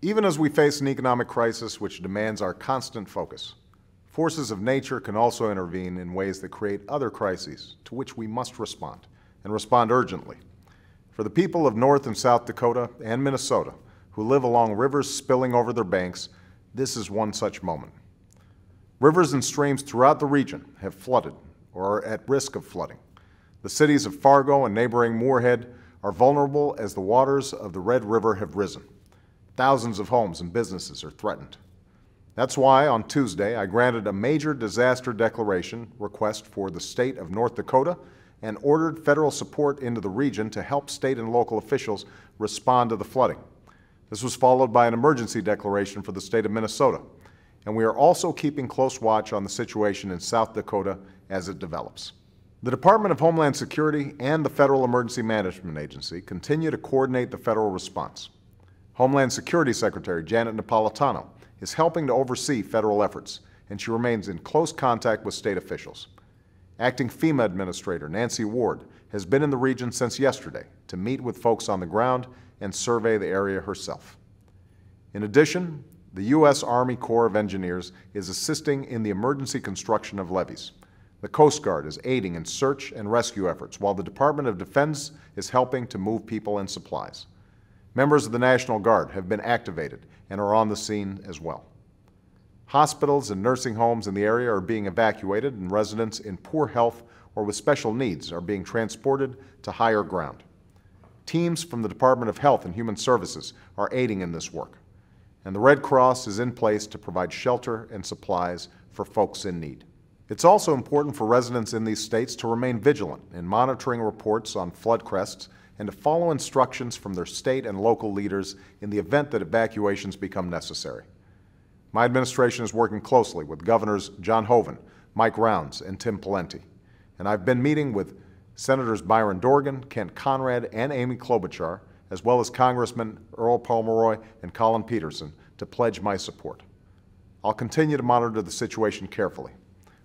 Even as we face an economic crisis which demands our constant focus, forces of nature can also intervene in ways that create other crises to which we must respond, and respond urgently. For the people of North and South Dakota and Minnesota who live along rivers spilling over their banks, this is one such moment. Rivers and streams throughout the region have flooded or are at risk of flooding. The cities of Fargo and neighboring Moorhead are vulnerable as the waters of the Red River have risen. Thousands of homes and businesses are threatened. That's why on Tuesday I granted a major disaster declaration request for the state of North Dakota and ordered federal support into the region to help state and local officials respond to the flooding. This was followed by an emergency declaration for the state of Minnesota, and we are also keeping close watch on the situation in South Dakota as it develops. The Department of Homeland Security and the Federal Emergency Management Agency continue to coordinate the federal response. Homeland Security Secretary Janet Napolitano is helping to oversee federal efforts, and she remains in close contact with state officials. Acting FEMA Administrator Nancy Ward has been in the region since yesterday to meet with folks on the ground and survey the area herself. In addition, the U.S. Army Corps of Engineers is assisting in the emergency construction of levees. The Coast Guard is aiding in search and rescue efforts, while the Department of Defense is helping to move people and supplies. Members of the National Guard have been activated and are on the scene as well. Hospitals and nursing homes in the area are being evacuated, and residents in poor health or with special needs are being transported to higher ground. Teams from the Department of Health and Human Services are aiding in this work, and the Red Cross is in place to provide shelter and supplies for folks in need. It's also important for residents in these states to remain vigilant in monitoring reports on flood crests and to follow instructions from their state and local leaders in the event that evacuations become necessary. My administration is working closely with Governors John Hoeven, Mike Rounds, and Tim Pawlenty, and I've been meeting with Senators Byron Dorgan, Kent Conrad, and Amy Klobuchar, as well as Congressmen Earl Pomeroy and Collin Peterson, to pledge my support. I'll continue to monitor the situation carefully.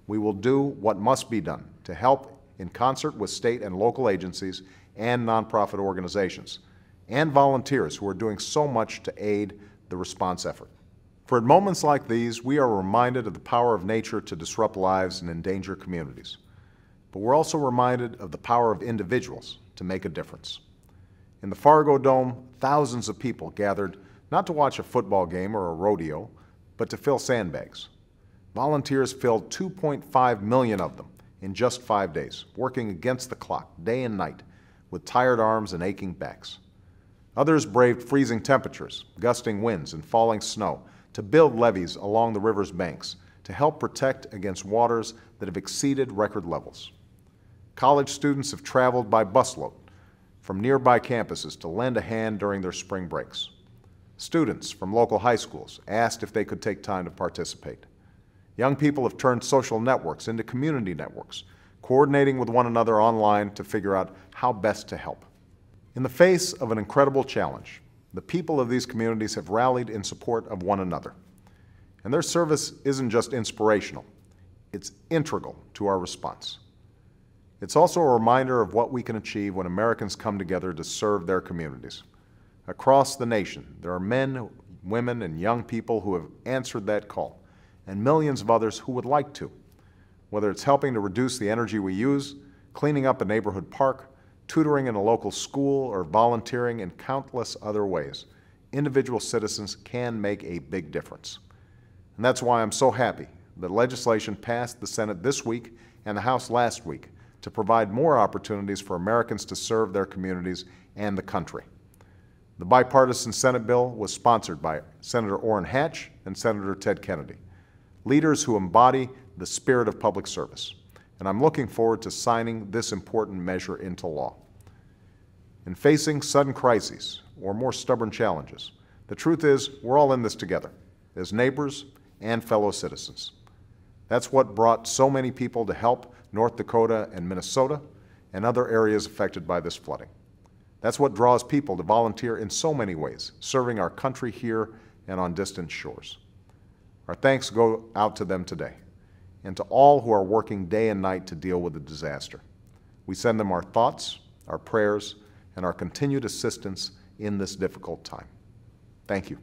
We will do what must be done to help in concert with state and local agencies and nonprofit organizations and volunteers who are doing so much to aid the response effort. For at moments like these, we are reminded of the power of nature to disrupt lives and endanger communities. But we're also reminded of the power of individuals to make a difference. In the Fargo Dome, thousands of people gathered not to watch a football game or a rodeo, but to fill sandbags. Volunteers filled 2.5 million of them in just 5 days, working against the clock, day and night, with tired arms and aching backs. Others braved freezing temperatures, gusting winds, and falling snow to build levees along the river's banks to help protect against waters that have exceeded record levels. College students have traveled by busload from nearby campuses to lend a hand during their spring breaks. Students from local high schools asked if they could take time to participate. Young people have turned social networks into community networks, coordinating with one another online to figure out how best to help. In the face of an incredible challenge, the people of these communities have rallied in support of one another. And their service isn't just inspirational, it's integral to our response. It's also a reminder of what we can achieve when Americans come together to serve their communities. Across the nation, there are men, women, and young people who have answered that call, and millions of others who would like to, whether it's helping to reduce the energy we use, cleaning up a neighborhood park, tutoring in a local school, or volunteering in countless other ways. Individual citizens can make a big difference. And that's why I'm so happy that legislation passed the Senate this week and the House last week to provide more opportunities for Americans to serve their communities and the country. The bipartisan Senate bill was sponsored by Senator Orrin Hatch and Senator Ted Kennedy, leaders who embody the spirit of public service. And I'm looking forward to signing this important measure into law. In facing sudden crises or more stubborn challenges, the truth is we're all in this together, as neighbors and fellow citizens. That's what brought so many people to help North Dakota and Minnesota and other areas affected by this flooding. That's what draws people to volunteer in so many ways, serving our country here and on distant shores. Our thanks go out to them today, and to all who are working day and night to deal with the disaster. We send them our thoughts, our prayers, and our continued assistance in this difficult time. Thank you.